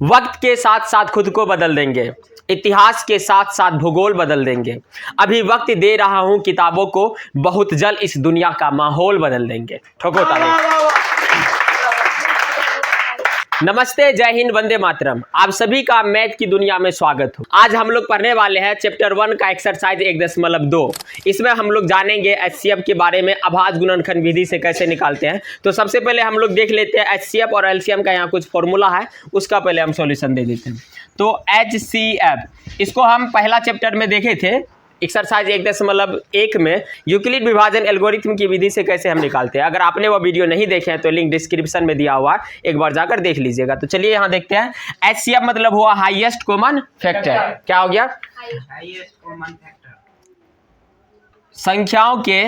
वक्त के साथ साथ खुद को बदल देंगे, इतिहास के साथ साथ भूगोल बदल देंगे। अभी वक्त दे रहा हूं किताबों को, बहुत जल्द इस दुनिया का माहौल बदल देंगे। ठोको ताली। नमस्ते, जय हिंद, वंदे मातरम। आप सभी का मैथ की दुनिया में स्वागत हो। आज हम लोग पढ़ने वाले हैं चैप्टर 1 का एक्सरसाइज 1.2। इसमें हम लोग जानेंगे एचसीएफ के बारे में, अभाज्य गुणनखंड विधि से कैसे निकालते हैं। तो सबसे पहले हम लोग देख लेते हैं एचसीएफ और एलसीएम का यहाँ कुछ फॉर्मूला है, उसका पहले हम सॉल्यूशन दे देते हैं। तो एचसीएफ इसको हम पहला चैप्टर में देखे थे, एक्सरसाइज 1.1 में यूक्लिड विभाजन एल्गोरिथम की विधि से कैसे हम निकालते हैं। अगर आपने वो वीडियो नहीं देखे हैं तो लिंक डिस्क्रिप्शन में दिया हुआ है, एक बार जाकर देख लीजिएगा। तो चलिए यहाँ देखते हैं। एचसीएफ मतलब हुआ हाईएस्ट कॉमन फैक्टर। क्या हो गया? Highest common factor. संख्याओं के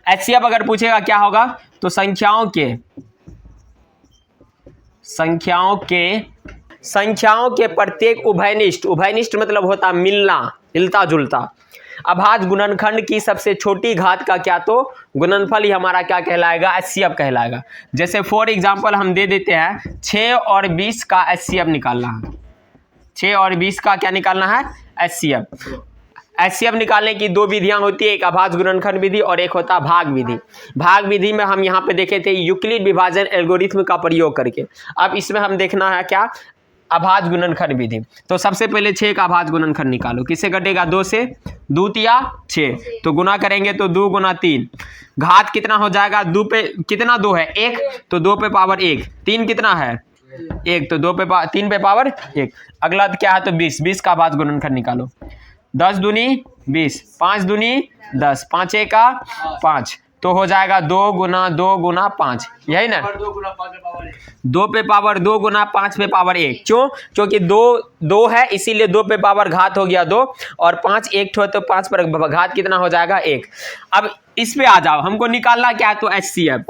एचसीएफ अगर पूछेगा क्या होगा तो संख्याओं के प्रत्येक उभयनिष्ठ, उभयनिष्ठ मतलब होता मिलना, मिलता जुलता, अभाज्य गुणनखंड की सबसे छोटी घात का क्या तो गुणनफल ही हमारा क्या कहलाएगा? एचसीएफ कहलाएगा। जैसे फॉर एग्जांपल हम दे देते हैं 6 और 20 का एचसीएफ निकालना है। 6 और 20 का क्या निकालना है? एचसीएफ। एचसीएफ निकालने की दो विधियां होती है, एक अभाज्य गुणनखंड विधि और एक होता भाग विधि। भाग विधि में हम यहाँ पे देखे थे यूक्लिड विभाजन एल्गोरिथम का प्रयोग करके। अब इसमें हम देखना है क्या? अभाज्य गुणनखंड विधि। तो सबसे पहले 6 का अभाज्य गुणनखंड निकालो। किससे कटेगा? 2 से। 2 तिया 6, तो गुना करेंगे तो 2 गुना 3, घात कितना हो जाएगा? 2 पे कितना 2 है? 1, तो 2 पे पावर 1। 3 कितना है? 1, तो 3 पे पावर 1। अगला क्या है? तो 20। 20 का अभाज्य गुणनखंड निकालो। 10 दूनी 20, 5 दूनी 10, 5 का 5, तो हो जाएगा 2 गुना 5, यही ना? 2 पे पावर 2 गुना 5 पे पावर 1। क्यों? क्योंकि 2 है इसीलिए 2 पे पावर घात हो गया 2, और 5 एक ठो, तो 5 पर घात कितना हो जाएगा? 1। अब इस पे आ जाओ, हमको निकालना क्या है? तो एचसीएफ।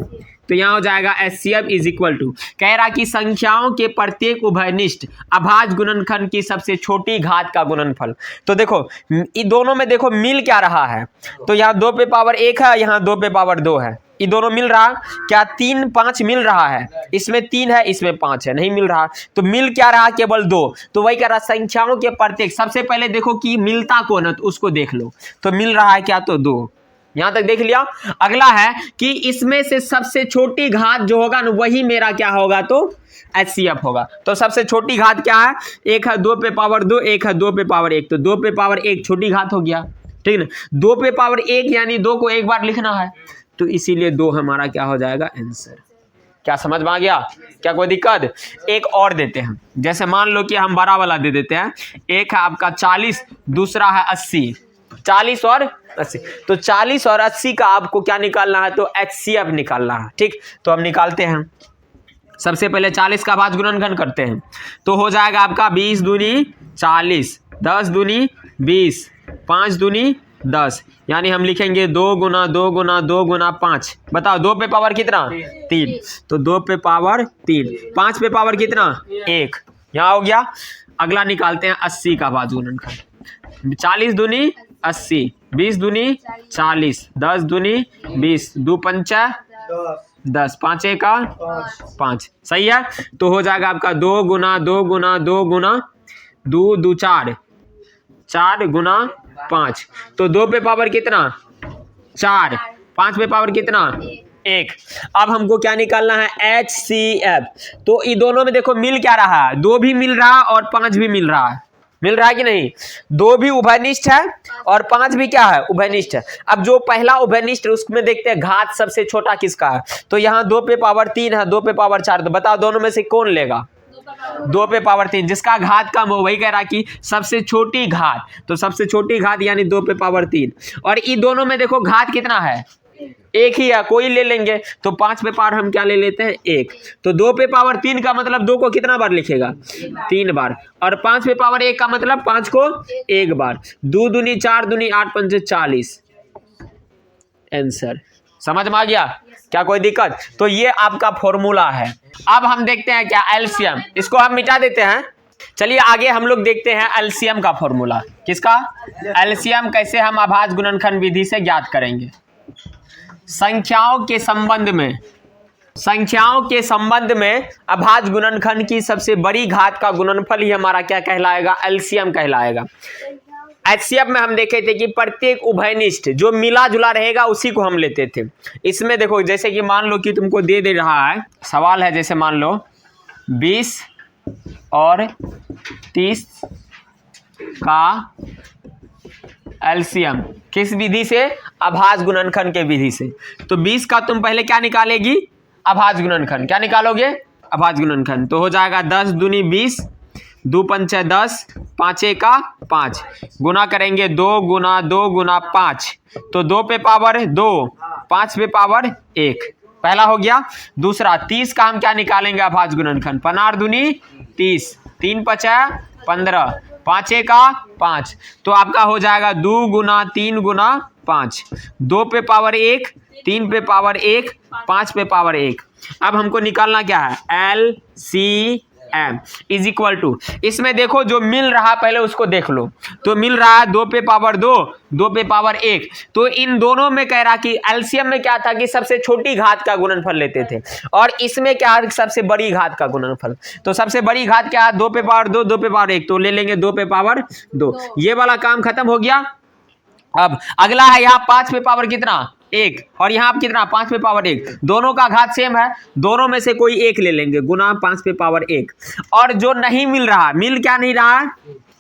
तो यहाँ हो जाएगा एचसीएफ इज इक्वल टू, कह रहा कि संख्याओं के प्रत्येक उभयनिष्ठ अभाज्य गुणनखंड की सबसे छोटी घात का गुणनफल। तो देखो इन दोनों में देखो मिल क्या रहा है? तो यहाँ 2 पे पावर 1 है, यहाँ 2 पे पावर 2 है। ये दोनों मिल रहा क्या? 3 5 मिल रहा है, इसमें 3 है, इसमें 5 है, नहीं मिल रहा। तो मिल क्या रहा? केवल 2। तो वही कह रहा संख्याओं के प्रत्येक, सबसे पहले देखो कि मिलता कौन है, तो उसको देख लो। तो मिल रहा है क्या? तो 2। यहां तक देख लिया। अगला है कि इसमें से सबसे छोटी घात जो होगा ना, वही मेरा क्या होगा? तो एचसीएफ होगा। तो सबसे छोटी घात क्या है? 1 है 2 पे पावर 2, 1 है 2 पे पावर 1, तो 2 पे पावर 1 छोटी घात हो गया, ठीक है। 2 पे पावर 1 यानी 2 को एक बार लिखना है, तो इसीलिए 2 हमारा क्या हो जाएगा? आंसर। क्या समझ में आ गया? क्या कोई दिक्कत? एक और देते हैं, जैसे मान लो कि हम बड़ा वाला दे देते हैं। एक है आपका 40, दूसरा है 80। 40 और 80, तो 40 और 80 का आपको क्या निकालना है? तो एचसीएफ निकालना है, ठीक। तो हम निकालते हैं। सबसे पहले 40 का अभाज्य गुणनखंड करते हैं, तो हो जाएगा आपका 20 दूनी 40, 10 दूनी 20, 5 दूनी 10, यानी हम लिखेंगे 2 गुना 2 गुना 2 गुना 5। बताओ 2 पे पावर कितना? 3, तो 2 पे पावर 3, 5 पे पावर कितना? 1, यहाँ हो गया। अगला निकालते हैं 80 का अभाज्य गुणनखंड। 40 दूनी 80, 20 दूनी 40, 10 दूनी 20, 2 पंचा 10, 5 का 5, सही है। तो हो जाएगा आपका 2 गुना 2 गुना 2 गुना 2 2 4, 4 गुना 5, तो 2 पे पावर कितना? 4, 5 पे पावर कितना? 1। अब हमको क्या निकालना है? एचसीएफ। तो इन दोनों में देखो मिल क्या रहा है? 2 भी मिल रहा है और 5 भी मिल रहा है। मिल रहा है कि नहीं? 2 भी उभयनिष्ठ है और 5 भी क्या है? उभयनिष्ठ है। अब जो पहला उभयनिष्ठ है उसमें देखते हैं घात सबसे छोटा किसका है। तो यहाँ 2 पे पावर 3 है, 2 पे पावर 4, तो बताओ दोनों में से कौन लेगा? 2 पे पावर 3, जिसका घात कम हो। वही कह रहा कि सबसे छोटी घात, तो सबसे छोटी घात यानी 2 पे पावर 3। और इन दोनों में देखो घात कितना है? 1 ही है, कोई ले लेंगे। तो 5 पे पावर हम क्या ले लेते हैं? 1। तो 2 पे पावर 3 का मतलब 2 को कितना बार लिखेगा? 3 बार। और 5 पे पावर 1 का मतलब 5 को 1 बार। 2 दूनी 4 दूनी 8 पंचे 40, आंसर। समझ में आ गया? क्या कोई दिक्कत? तो ये आपका फॉर्मूला है। अब हम देखते हैं क्या? एलसीएम। इसको हम मिटा देते हैं। चलिए आगे हम लोग देखते हैं एलसीएम का फॉर्मूला। किसका? एलसीएम कैसे हम अभाज्य गुणनखंड विधि से ज्ञात करेंगे। संख्याओं के संबंध में संख्याओं के संबंध में अभाज्य गुणनखंड की सबसे बड़ी घात का गुणनफल ही हमारा क्या कहलाएगा? एलसीएम कहलाएगा। एचसीएफ में हम देखे थे कि प्रत्येक उभयनिष्ठ जो मिला जुला रहेगा उसी को हम लेते थे। इसमें देखो जैसे कि मान लो कि तुमको दे रहा है, सवाल है जैसे मान लो 20 और 30 का एलसीएम किस विधि से? अभाज्य गुणनखंड के विधि से। तो 20 का तुम पहले क्या निकालेगी? अभाज्य गुणनखंड। क्या निकालोगे? अभाज्य गुणनखंड। तो हो जाएगा 10 दूनी 20, 2 पंचे 10, 5 का 5, गुना करेंगे 2 गुना 2 गुना 5, तो 2 पे पावर 2, 5 पे पावर 1, पहला हो गया। दूसरा 30 का हम क्या निकालेंगे? अभाज्य गुणनखंड। 15 दूनी 30, 3 पचा 15, 5 का 5, तो आपका हो जाएगा 2 गुना 3 गुना 5, 2 पे पावर 1, 3 पे पावर 1, 5 पे पावर 1। अब हमको निकालना क्या है? LCM इज इक्वल टू, इसमें देखो जो मिल रहा पहले उसको देख लो। तो मिल रहा है 2 पे पावर 2, 2 पे पावर 1, तो इन दोनों में कह रहा कि एलसीएम में क्या था कि सबसे छोटी घात का गुणनफल लेते थे, और इसमें क्या है? सबसे बड़ी घात का गुणनफल। तो सबसे बड़ी घात क्या है? 2 पे पावर 2, 2 पे पावर 1, तो ले लेंगे 2 पे पावर 2। ये वाला काम खत्म हो गया। अब अगला है यहाँ 5 पे पावर कितना? 1, और यहाँ कितना? 5 पे पावर 1, दोनों का घात सेम है, दोनों में से कोई एक ले लेंगे, गुना 5 पे पावर 1। और जो नहीं मिल रहा, मिल क्या नहीं रहा?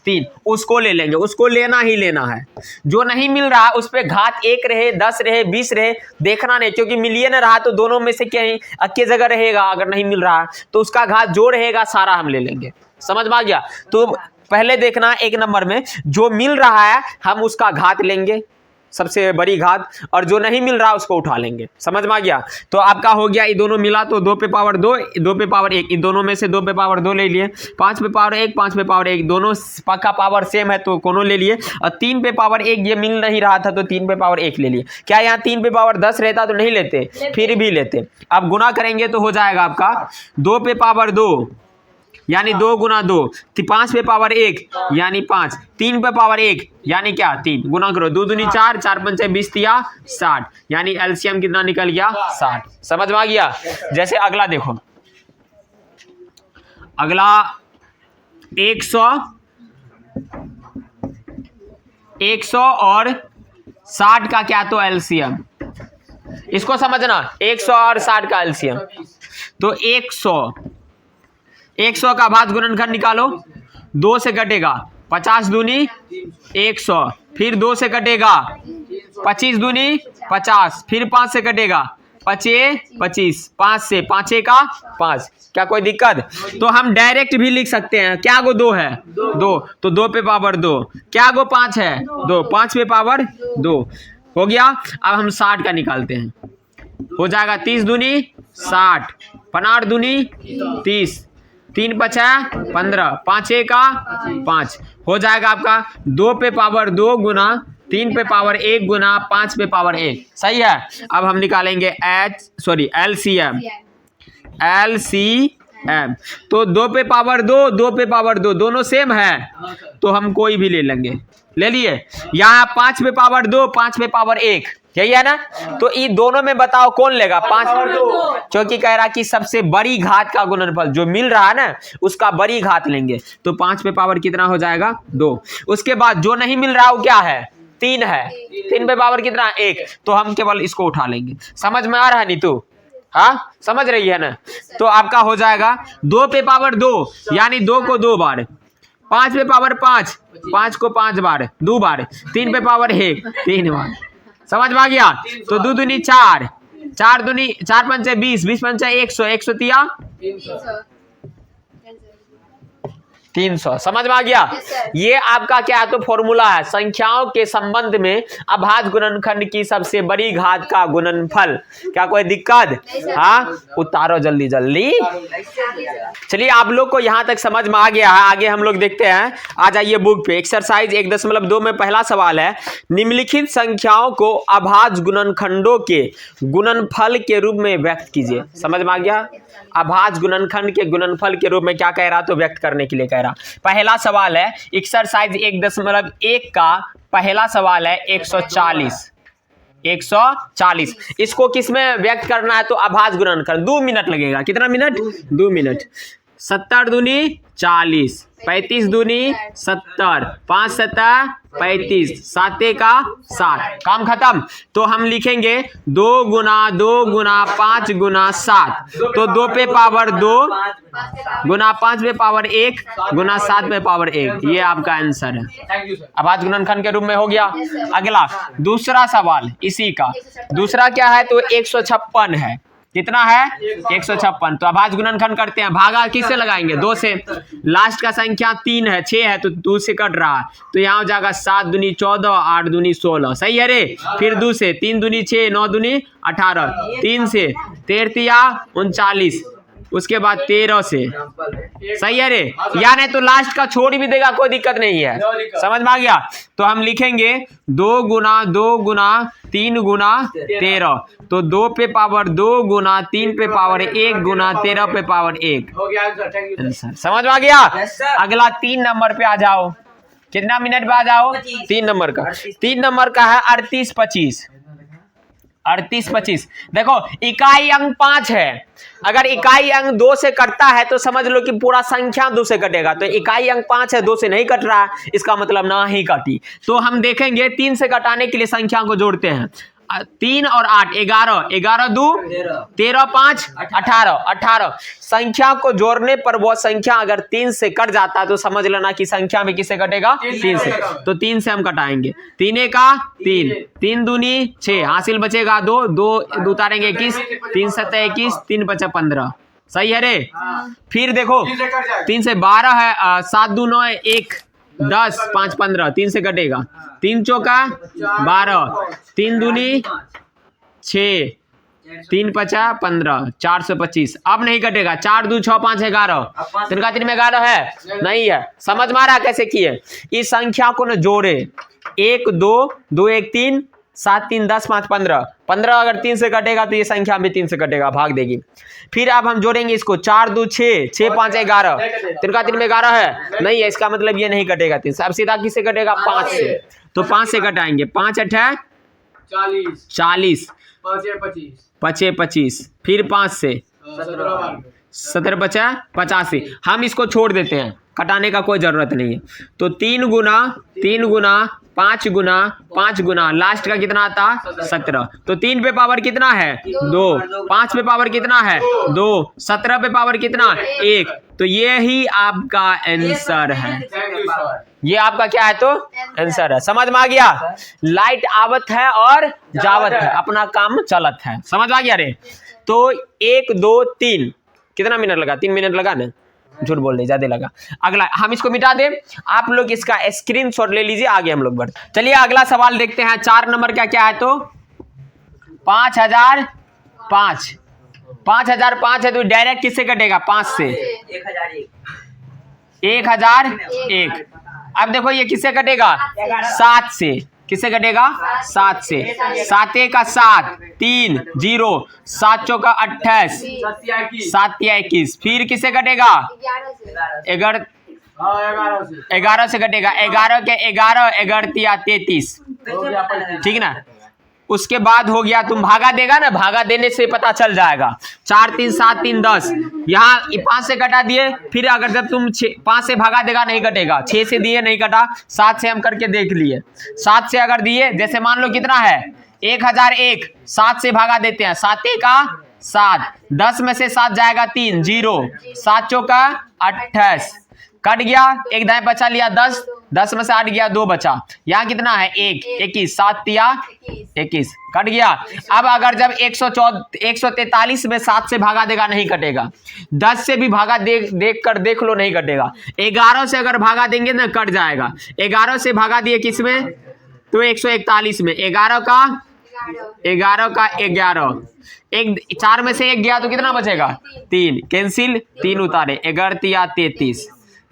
3, उसको ले लेंगे, उसको लेना ही लेना है। जो नहीं मिल रहा उस पे घात 1 रहे, 10 रहे, 20 रहे, देखना नहीं, क्योंकि मिलिए ना रहा तो दोनों में से क्या अक्के जगह रहेगा। अगर नहीं मिल रहा तो उसका घात जो रहेगा सारा हम ले लेंगे। समझ में आ गया? तो पहले देखना 1 नंबर में जो मिल रहा है हम उसका घात लेंगे, सबसे बड़ी घात, और जो नहीं मिल रहा उसको उठा लेंगे। समझ में आ गया? तो आपका हो गया, ये दोनों मिला तो 2 पे पावर 2, 2 पे पावर 1, इन दोनों में से 2 पे पावर 2 ले लिए। 5 पे पावर 1, 5 पे पावर 1, दोनों का पावर सेम है तो कोनो ले लिए। और 3 पे पावर 1 ये मिल नहीं रहा था तो 3 पे पावर 1 ले लिए। क्या यहाँ 3 पे पावर 10 रहता तो नहीं लेते? फिर भी लेते। अब गुना करेंगे तो हो जाएगा आपका 2 पे पावर 2 यानी 2 गुना 2, 5 पे पावर 1 यानी 5, 3 पे पावर 1 यानी क्या? 3, गुना करो 2 दूनी 4, 4 पंचे 20 दिया 60, यानी एलसीएम कितना निकल गया? 60। समझ में आ गया? जैसे अगला देखो, अगला 100 और 60 का क्या? तो एलसीएम, इसको समझना, 100 और 60 का एलसीएम। तो 100 का अभाज्य गुणनखंड निकालो, 2 से कटेगा 50 दूनी 100, फिर 2 से कटेगा 25 दूनी 50, फिर 5 से कटेगा 25, 5 से 5 का 5। क्या कोई दिक्कत? तो हम डायरेक्ट भी लिख सकते हैं। क्या गो 2 है? 2, तो 2 पे पावर 2। क्या गो 5 है? 2, 5 पे पावर 2 हो गया। अब हम 60 का निकालते हैं, हो जाएगा 30 दूनी 60, 15 दूनी 30, 3 पचा 15, 5 का 5, हो जाएगा आपका 2 पे पावर 2 गुना 3 पे पावर 1 गुना 5 पे पावर 1। सही है? अब हम निकालेंगे एलसीएम। तो 2 पे पावर 2, 2 पे पावर 2, दोनों सेम है तो हम कोई भी ले लेंगे। ले लिए। यहाँ 5 पे पावर 2, 5 पे पावर 1, यही है ना? तो इन दोनों में बताओ कौन लेगा? 5, क्योंकि कह रहा कि सबसे बड़ी घात का गुणनफल जो मिल रहा है ना उसका बड़ी घात लेंगे, तो 5 पे पावर कितना हो जाएगा? 2। उसके बाद जो नहीं मिल रहा वो क्या है? 3 है। 3 पे पावर कितना? 1, तो हम केवल इसको उठा लेंगे। समझ में आ रहा है नीतू? हाँ, समझ रही है ना? तो आपका हो जाएगा 2 पे पावर 2 यानी 2 को 2 बार, 5 पे पावर 5, 5 को 5 बार, 2 बार, 3 पे पावर 1, 3 बार। समझ में आ गया? तो 2 दूनी 4, 4 दूनी 4 पंचे 20, 20 पंचे 100, 100 तिया 300। समझ में आ गया? ये आपका क्या है? तो फॉर्मूला है संख्याओं के संबंध में अभाज्य गुणनखंड की सबसे बड़ी घात का गुणनफल। क्या कोई दिक्कत? हाँ, उतारो जल्दी जल्दी। चलिए, आप लोग को यहां तक समझ में आ गया है। आगे हम लोग देखते हैं। आ जाइए बुक पे। एक्सरसाइज 1.2 में पहला सवाल है, निम्नलिखित संख्याओं को अभाज्य गुणनखंडों के गुणनफल के रूप में व्यक्त कीजिए। समझ में आ गया? अभाज्य गुणनखंड के गुणनफल के रूप में क्या कह रहा? तो व्यक्त करने के लिए कह रहा। पहला सवाल है एक्सरसाइज 1.1 का पहला सवाल है 140। 140। इसको किस में व्यक्त करना है तो अभाज्य गुणनखंड। 2 मिनट लगेगा। कितना मिनट? 2 मिनट। 70 दूनी 40, 35 दूनी 70, 5 7 35, 7 का 7, काम खत्म। तो हम लिखेंगे 2 गुना 2 गुना 5 गुना 7, तो 2 पे पावर 2 गुना 5 पे पावर 1 गुना 7 पे पावर 1। ये आपका आंसर है। अभाज्य गुणनखंड के रूप में हो गया। अगला दूसरा सवाल इसी का। दूसरा क्या है तो 156 है। कितना है? 156। तो अभाज्य गुणनखंड करते हैं। भागा किससे लगाएंगे? 2 से। लास्ट का संख्या 3 है, 6 है तो 2 से कट रहा है, तो यहाँ हो जाएगा 7 दूनी 14, 8 दूनी 16। सही है रे। फिर 2 से 3 दूनी 6, 9 दूनी 18, 3 से 13 39, उसके बाद 13 से। सही है रे। या नहीं तो लास्ट का छोड़ भी देगा, कोई दिक्कत नहीं है। समझ में आ गया। तो हम लिखेंगे 2 गुना 2 गुना 3 गुना 13, तो 2 पे पावर 2 गुना 3 पे पावर 1 गुना 13 पे पावर 1। आंसर समझ में आ गया। अगला 3 नंबर पे आ जाओ। कितना मिनट पे आ जाओ? 3 नंबर का। 3 नंबर का है 38 25। 38 25। देखो इकाई अंक 5 है। अगर इकाई अंक 2 से कटता है तो समझ लो कि पूरा संख्या 2 से कटेगा। तो इकाई अंक 5 है, 2 से नहीं कट रहा है, इसका मतलब ना ही कटी। तो हम देखेंगे 3 से कटाने के लिए संख्या को जोड़ते हैं। 3 और 8 11, 11 2 13, 5 18, 18। संख्या को जोड़ने पर वो संख्या अगर 3 से कट जाता है तो समझ लेना कि संख्या में किससे कटेगा? 3 से। तो 3 से हम कटाएंगे। 3 का 3, 3 दूनी 6, हासिल बचेगा 2, 2 उतारेंगे 21, 3 7 21, 3 5 15। सही है रे। फिर देखो 3 से 12 है, 7 2 9 1 10, 5 15, 3 से कटेगा। 3 चौका 12, 3 दूनी 6, 3 5 15, 425। अब नहीं कटेगा। 4 2 6 5 11, 3 का 3 में 11 है नहीं है। समझ में आ रहा कैसे किए? इस संख्या को न जोड़े। 1 2 2 1 3, 7 3 10 5 15, 15 अगर 3 से कटेगा तो ये संख्या भी 3 से कटेगा, भाग देगी। फिर अब हम जोड़ेंगे इसको। 4 2 6, 6 5 11, 3 का 3 में 11 है नहीं है, इसका मतलब ये नहीं कटेगा 3 से। अब सीधा किससे कटेगा? 5 से। तो 5 से कटाएंगे। 5 8 40, 5 25, फिर 5 से 17 बचा 85। हम इसको छोड़ देते हैं, कटाने का कोई जरूरत नहीं है। तो 3 गुना 3 गुना 5 गुना 5 गुना लास्ट का कितना आता? 17। तो 3 पे पावर कितना है? 2। 5 पे पावर कितना है? 2। 17 पे पावर कितना? 1। तो ये ही आपका आंसर है। ये आपका क्या है? तो आंसर है। समझ में आ गया। लाइट आवत है और जावत है, अपना काम चलत है। समझ में आ गया रे। तो 1 2 3 कितना मिनट लगा? 3 मिनट लगा ना, झूठ बोल रहे, ज्यादा लगा। अगला हम इसको मिटा दें, आप लोग इसका स्क्रीनशॉट ले लीजिए, आगे हम लोग बढ़ते। चलिए अगला सवाल देखते हैं। 4 नंबर का क्या है? तो 5005। 5005 है तो डायरेक्ट किससे कटेगा? 5 से। 1001। अब देखो ये किससे कटेगा? 7 से। किससे कटेगा? 7 से। 7 का 7, 3 0, 7 चौका 28, 7 21। फिर किससे कटेगा? 11 से कटेगा। 11 के 11, 11 33। ठीक ना। उसके बाद हो गया, तुम भागा देगा ना, भागा देने से पता चल जाएगा। 4 3 7 3 10, यहाँ 5 से कटा दिए। फिर अगर जब तुम 5 से भागा देगा नहीं कटेगा। 6 से दिए नहीं कटा, 7 से हम करके देख लिए। 7 से अगर दिए, जैसे मान लो कितना है? 1001, 7 से भागा देते हैं। 7 का 7, 10 में से 7 जाएगा 3 0, 7 चौका 28, कट गया। एक दाएं बचा लिया 10, 10 में से 8 गया, 2 बचा। यहाँ कितना है? 1 21, 7 तिया 21, कट गया। अब अगर जब 143 में 7 से भागा देगा नहीं कटेगा। 10 से भी भागा देख लो नहीं कटेगा। 11 से अगर भागा देंगे ना कट जाएगा। 11 से भागा दिए किस में? तो 141 में। 11 का 11, 4 में से 1 गया तो कितना बचेगा? 3, कैंसिल, 3 उतारे। 11 33,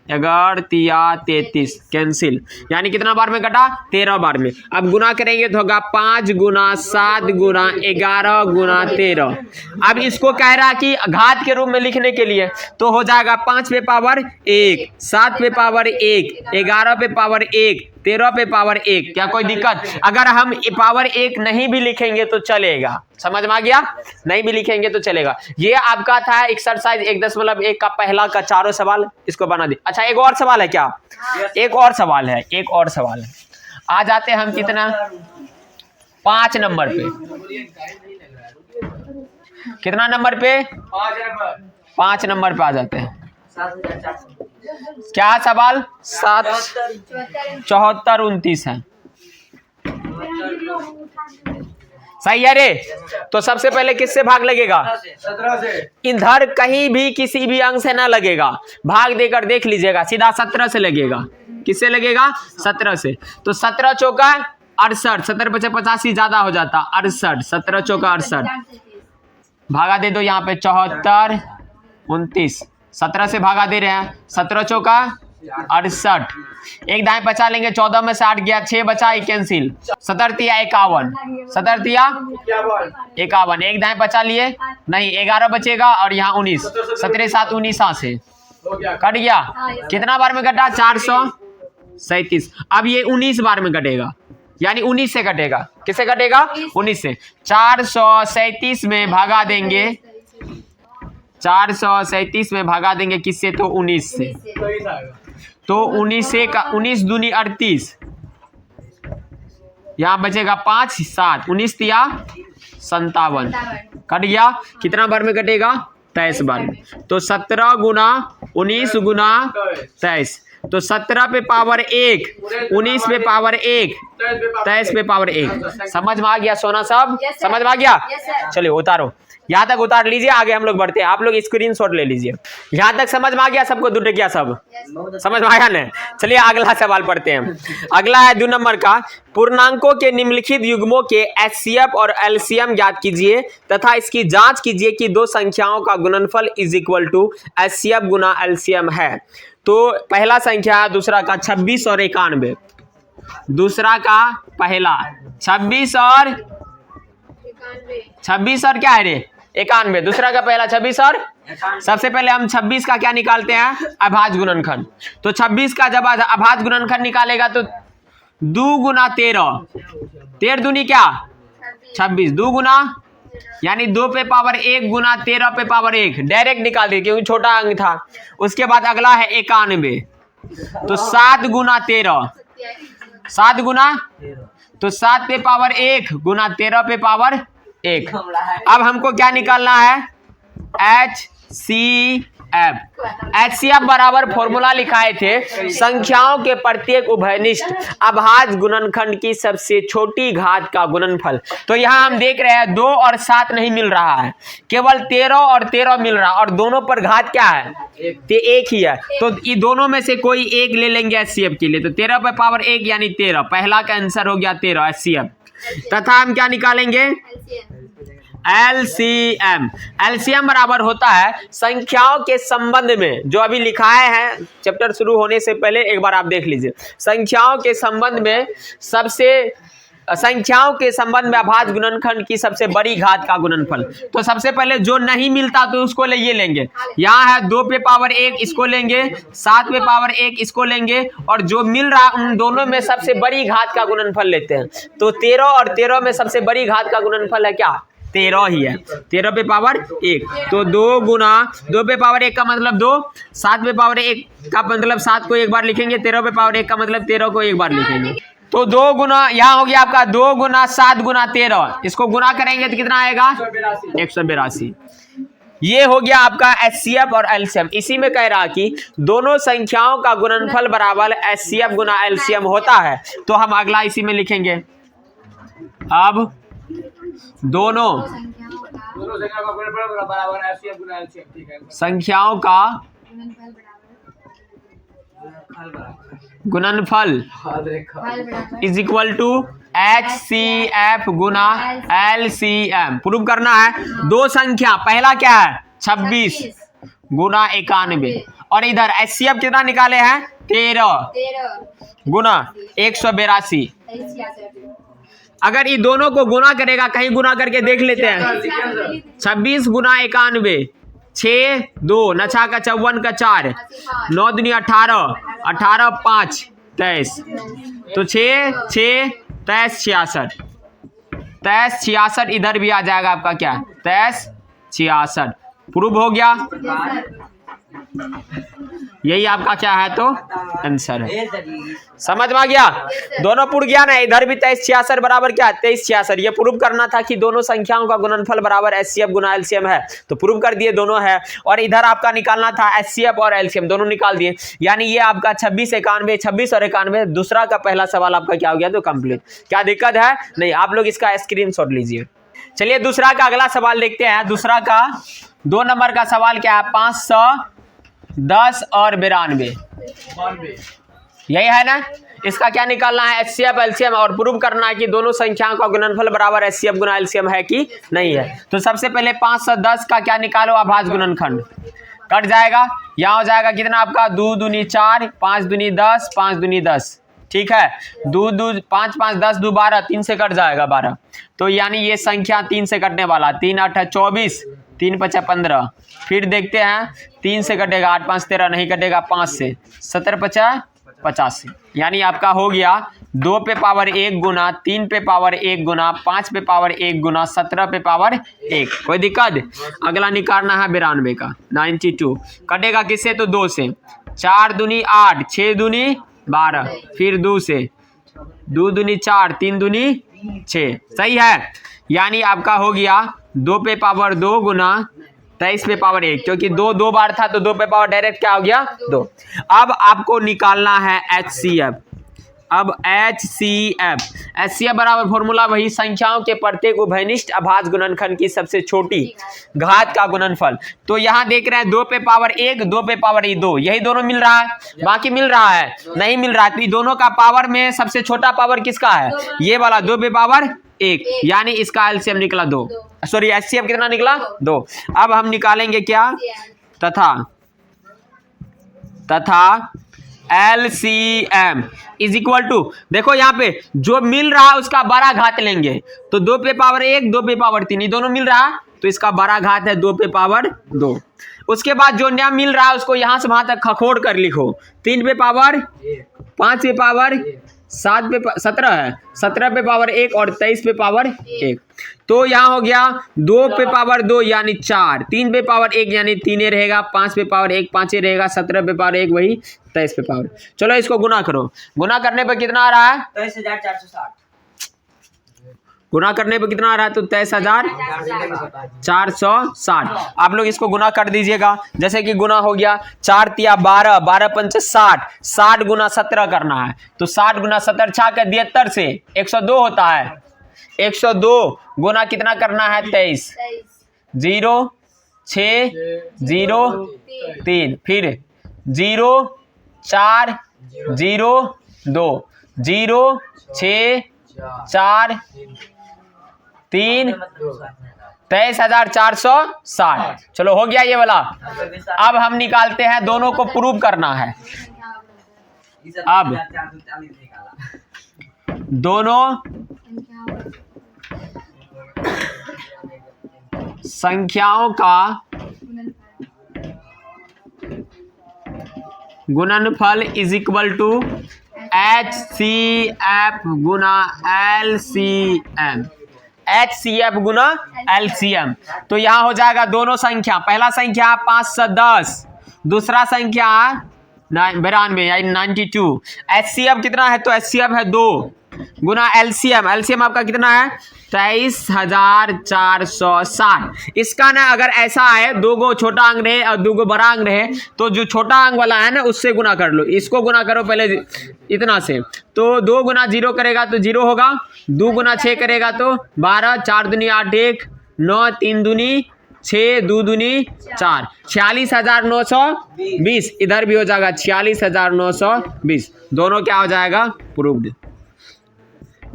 11 कैंसिल, यानी कितना बार में कटा? 13 बार में। अब गुना करेंगे तो होगा 5 गुना 7 गुना 11 गुना 13। अब इसको कह रहा कि घात के रूप में लिखने के लिए तो हो जाएगा 5 पे पावर 1, 7 पे पावर 1, 11 पे पावर 1, 13 पे पावर 1। क्या कोई दिक्कत? अगर हम पावर 1 नहीं भी लिखेंगे तो चलेगा, समझ में आ गया? नहीं भी लिखेंगे तो चलेगा। ये आपका था एक्सरसाइज 1.1 का पहला का चारों सवाल, इसको बना दे। अच्छा एक और सवाल है क्या? एक और सवाल है, एक और सवाल है। आ जाते हैं हम कितना 5 नंबर पे। कितना नंबर पे? 5 नंबर पे आ जाते हैं। क्या सवाल? 7 74 29 है। सही है रे। तो सबसे पहले किससे भाग लगेगा? 17 से। इधर कहीं भी किसी भी अंक से ना लगेगा, भाग देकर देख लीजिएगा, सीधा 17 से लगेगा। किससे लगेगा? 17 से। तो 17 चौका 68, 17 पचे 85 ज्यादा हो जाता 68, 17 चौका 68, भागा दे दो यहाँ पे 74 29, 17 से भागा दे रहे हैं, 17 चौका 68, एक दाएं बचा लेंगे, 14 में से 8 गया, 6 बचा, कैंसिल, 17 तिया 51, 17 तिया 51, एक दाएं बचा लिए नहीं, 11 बचेगा और यहाँ 19, 17 7 19 से कट गया। कितना बार में कटा? 437। अब ये 19 बार में कटेगा, यानी 19 से कटेगा। किससे कटेगा? 19 से। 437 में भागा देंगे, 437 में भागा देंगे किससे? तो 19 से। तो 19 से का 19 दूनी 38, यहाँ बचेगा 5 7, 19 तिया 57, कट गया। कितना बार में कटेगा? 23 बार में। तो 17 गुना 19 गुना 23, तो 17 पे पावर 1, 19 पे पावर 1, 23 पे पावर 1। समझ में आ गया सोना सब? समझ में आ गया? चलिए उतारो, यहाँ तक उतार लीजिए, आगे हम लोग बढ़ते हैं। आप लोग स्क्रीनशॉट ले लीजिए। यहाँ तक समझ में आ गया सबको? दूर क्या सब समझ में आया ना? चलिए अगला सवाल पढ़ते हैं। अगला है 2 नंबर का। पूर्णांकों के निम्नलिखित युग्मों के एचसीएफ और एलसीएम ज्ञात कीजिए तथा इसकी जांच कीजिए कि दो संख्याओं का गुणनफल इज इक्वल टू एचसीएफ गुना एलसीएम है। तो पहला संख्या है दूसरा का 26 और 91, दूसरा का पहला 26 और क्या है रे? 91, दूसरा का पहला 26 और सबसे पहले हम 26 का क्या निकालते हैं? अभाज्य गुणनखंड। तो 26 का जब अभाज्य गुणनखंड निकालेगा तो 2 गुना 13, 13 दूनी क्या 26, 2 गुना यानी 2 पे पावर 1 गुना 13 पे पावर 1, डायरेक्ट निकाल दिए क्योंकि छोटा अंक था। उसके बाद अगला है 91, तो 7 गुना 13, 7 गुना, तो 7 पे पावर 1 गुना 13 पे पावर 1। अब हमको क्या निकालना है? HCF। HCF बराबर फॉर्मूला लिखाए थे, संख्याओं के प्रत्येक उभयनिष्ठ अभाज्य गुणनखंड की सबसे छोटी घात का गुणनफल। तो यहाँ हम देख रहे हैं 2 और 7 नहीं मिल रहा है, केवल 13 और 13 मिल रहा है, और दोनों पर घात क्या है? एक ही है। तो ये दोनों में से कोई एक ले लेंगे HCF के लिए। तो 13 पे पावर 1 यानी 13, पहला का आंसर हो गया 13 HCF। तथा हम क्या निकालेंगे? LCM। LCM बराबर होता है संख्याओं के संबंध में, जो अभी लिखाए हैं चैप्टर शुरू होने से पहले एक बार आप देख लीजिए, संख्याओं के संबंध में संख्याओं के संबंध में अभाज्य गुणनखंड की सबसे बड़ी घात का गुणनफल। तो सबसे पहले जो नहीं मिलता तो उसको ये लेंगे, यहाँ है 2 पे पावर 1 इसको लेंगे, 7 पे पावर 1 इसको लेंगे, और जो मिल रहा उन दोनों में सबसे बड़ी घात का गुणनफल लेते हैं। तो 13 और 13 में सबसे बड़ी घात का गुणनफल है क्या? 13 ही है, 13 पे पावर 1। तो 2 गुना 2 पे पावर 1 का मतलब 2, 7 पे पावर 1 का मतलब 7 को एक बार लिखेंगे, 13 पे पावर 1 का मतलब 13 को एक बार लिखेंगे। तो 2 गुना, यहाँ हो गया आपका 2 गुना 7 गुना 13, इसको गुना करेंगे तो कितना आएगा? 182। ये हो गया आपका HCF और LCM। इसी में कह रहा कि दोनों संख्याओं का गुणनफल बराबर HCF गुना LCM होता है। तो हम अगला इसी में लिखेंगे, अब दोनों संख्याओं का गुणनफल इज इक्वल टू HCF गुना LCM। प्रूव करना है दो संख्या, पहला क्या है 26 गुना 91, और इधर HCF कितना निकाले हैं 13 गुना 182। अगर ये दोनों को गुना करेगा, कहीं गुना करके देख लेते हैं, 26 गुना 91, 6 2 नछा का 54 का 4, 9 दूनी 18, 18 5 23, तो 6 6 23 66 23 66 इधर भी आ जाएगा आपका क्या 23 66 प्रूव हो गया। यही आपका क्या है तो आंसर है। समझ में आ गया? दोनों पूर्ण गया ना, इधर भी 23 66 बराबर क्या 23 66। ये प्रूव करना था कि दोनों संख्याओं का गुणनफल बराबर एचसीएफ गुना एलसीएम है, तो प्रूव कर दिए दोनों है। और इधर आपका निकालना था एचसीएफ और एलसीएम, दोनों निकाल दिए। यानी ये आपका 26 91 26 और 91 दूसरा का पहला सवाल आपका क्या हो गया तो कंप्लीट। क्या दिक्कत है? नहीं, आप लोग इसका स्क्रीनशॉट लीजिए। चलिए दूसरा का अगला सवाल देखते हैं। दूसरा का 2 नंबर का सवाल क्या है 510 और 92, यही है ना। इसका क्या निकालना है एचसीएफ एलसीएम और प्रूव करना है कि दोनों संख्याओं का गुणनफल बराबर एचसीएफ गुना एलसीएम है कि नहीं है। तो सबसे पहले 510 का क्या निकालो अभाज्य गुणनखंड, कट जाएगा। यहाँ हो जाएगा कितना आपका 2 दूनी 4 5 दूनी 10 5 दूनी 10, ठीक है। 2 2 5 5 10 2 12, 3 से कट जाएगा 12। तो यानी ये संख्या 3 से कटने वाला, 3 8 24 3 5 15। फिर देखते हैं 3 से कटेगा 8 5 13 नहीं कटेगा, 5 से 17 5 85। यानी आपका हो गया 2 पे पावर 1 गुना 3 पे पावर 1 गुना 5 पे पावर 1 गुना 17 पे पावर 1। कोई दिक्कत? अगला निकालना है 92 का 92, कटेगा किससे तो 2 से। 4 दूनी 8 6 दूनी 12, फिर 2 से 2 दूनी 4 3 दूनी 6, सही है। यानी आपका हो गया 2 पे पावर 2 गुना 23 पे पावर 1, क्योंकि 2 2 बार था तो 2 पे पावर डायरेक्ट क्या हो गया 2। अब आपको निकालना है एचसीएफ। अब एचसीएफ बराबर फॉर्मूला वही, संख्याओं के प्रत्येक उभयनिष्ठ अभाज्य गुणनखंड की सबसे छोटी घात का गुणनफल। तो यहाँ देख रहे हैं 2 पे पावर 1 2 पे पावर 2, यही दोनों मिल रहा है, बाकी मिल रहा है नहीं मिल रहा है। तो दोनों का पावर में सबसे छोटा पावर किसका है, ये वाला 2 पे पावर 1, यानी इसका एलसीएम निकला 2, सॉरी एचसीएफ कितना निकला 2। अब हम निकालेंगे क्या तथा LCM इज इक्वल टू, देखो यहाँ पे जो मिल रहा है उसका बड़ा घात लेंगे। तो 2 पे पावर 1 2 पे पावर 3, ये दोनों मिल रहा है तो इसका बड़ा घात है 2 पे पावर 2। उसके बाद जो नया मिल रहा है उसको यहाँ से वहां तक खखोड़ कर लिखो। 3 पे पावर 5 पे पावर 7 पे 17 है, 17 पे पावर 1 और 23 पे पावर 1। तो यहाँ हो गया 2 पे पावर 2 यानी 4, 3 पे पावर 1 यानी 3 रहेगा, 5 पे पावर 1 5 रहेगा, 17 पे पावर 1 वही 23 पे पावर। चलो इसको गुना करो, गुना करने पे कितना आ रहा है 23,460। गुना करने पे कितना आ रहा है तो 23,460। आप लोग इसको गुना कर दीजिएगा। जैसे कि गुना हो गया 4 तिया 12 12 पंच 60, 60 गुना 17 करना है। तो 60 गुना 17 6 के 73 से 102 होता है। 102 गुना कितना करना है 23, 0 6 0 3, फिर 0 4 0 2 0 6 4 3 23,460। चलो हो गया ये वाला। अब हम निकालते हैं, दोनों को प्रूव करना है। अब दोनों संख्याओं का गुणनफल इज इक्वल टू HCF गुना LCM, HCF गुना LCM। तो यहां हो जाएगा दोनों संख्या, पहला संख्या 510, दूसरा संख्या 92 यानी 92। HCF कितना है तो HCF है 2 गुना LCM, LCM आपका कितना है 23,460। इसका ना अगर ऐसा है 2 गो छोटा अंग रहे और 2 गो बड़ा अंग रहे तो जो छोटा अंग वाला है ना उससे गुना कर लो। इसको गुना करो पहले इतना से, तो 2 गुना 0 करेगा तो 0 होगा, 2 गुना 6 करेगा तो 12, 4 दूनी 8 1 9 3 दूनी 6 2 दूनी 4, 46,920। इधर भी हो जाएगा 46,920। दोनों क्या हो जाएगा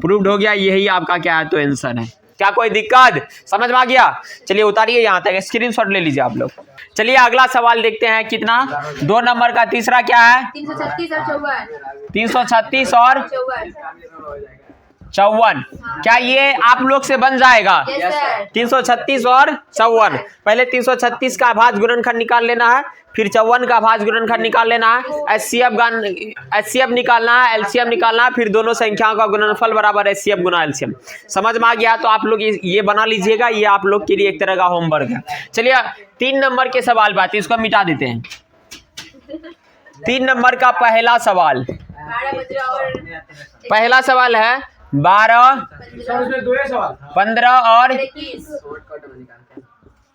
प्रूव्ड हो गया। यही आपका क्या है तो आंसर है। क्या कोई दिक्कत समझ में आ गया? चलिए उतारिए यहाँ तक, स्क्रीनशॉट ले लीजिए आप लोग। चलिए अगला सवाल देखते हैं। कितना 2 नंबर का तीसरा क्या है 336 और 54। 336 और 54। क्या ये आप लोग से बन जाएगा? 336 और 54। पहले 336 का भाज्य गुणनखंड निकाल लेना है, फिर 54 का भाज्य गुणनखंड निकाल लेना है, एचसीएफ निकालना है, एलसीएम निकालना है, फिर दोनों संख्याओं का गुणनफल बराबर एचसीएफ गुना एलसीएम। समझ में आ गया? तो आप लोग ये बना लीजिएगा, ये आप लोग के लिए एक तरह का होमवर्क है। चलिए 3 नंबर के सवाल बात, इसको मिटा देते हैं। 3 नंबर का पहला सवाल है 12, 15 और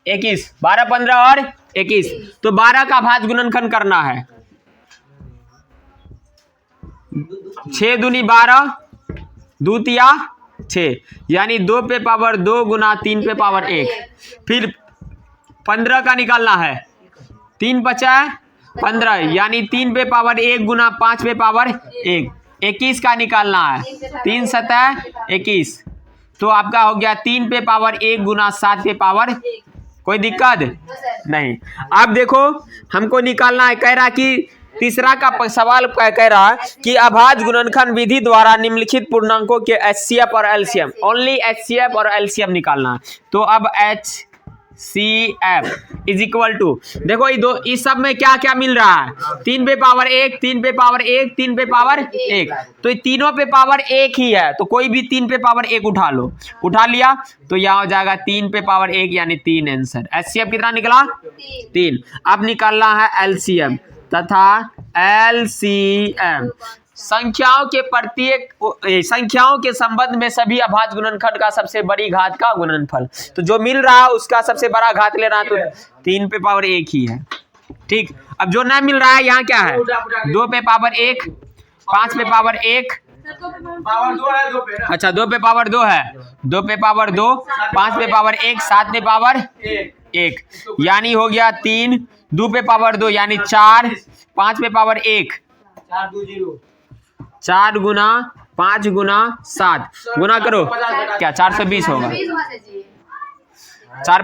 21। 12, 15 और 21। तो 12 का भाज्य गुणनखंड करना है। 6 दूनी 12, 2 तिया 6, यानी 2 पे पावर 2 गुना 3 पे पावर 1। फिर 15 का निकालना है, 3 बचा 15, यानी 3 पे पावर 1 गुना 5 पे पावर 1। 21 का निकालना है, 3 सतह 21, तो आपका हो गया 3 पे पावर 1 गुना 7 पे पावर। कोई दिक्कत नहीं। अब देखो हमको निकालना है, कह रहा कि तीसरा का सवाल कह रहा है कि अभाज्य गुणनखंड विधि द्वारा निम्नलिखित पूर्णांकों के एचसीएफ और एलसीएम, ओनली एचसीएफ और एलसीएम निकालना है। तो अब HCF इज इक्वल टू, देखो इस सब में क्या क्या मिल रहा है? 3 पे पावर 1, 3 पे पावर 1, 3 पे पावर 1, तो तीनों पे पावर 1 ही है, तो कोई भी 3 पे पावर 1 उठा लो। उठा लिया तो यहाँ हो जाएगा 3 पे पावर 1 यानी 3 आंसर। एचसीएफ कितना निकला? 3। अब निकालना है एलसीएम तथा एलसीएम। संख्याओं के संबंध में सभी अभाज्य गुणनखंड का सबसे बड़ी घात का गुणनफल। तो जो मिल रहा है उसका सबसे बड़ा घात लेना, तो 3 पे पावर 1 ही है। ठीक। अब जो नहीं मिल रहा है यहाँ क्या है? 2 पे पावर 1, 5 पे पावर 1, अच्छा 2 पे पावर 2 है, 2 पे पावर 2, 5 पे पावर 1, 7 पे पावर 1, यानी हो गया 3, 2 पे पावर 2 यानी 4, 5 पे पावर 1, 4 गुना 5 गुना 7 गुना करो, क्या 420 होगा? 4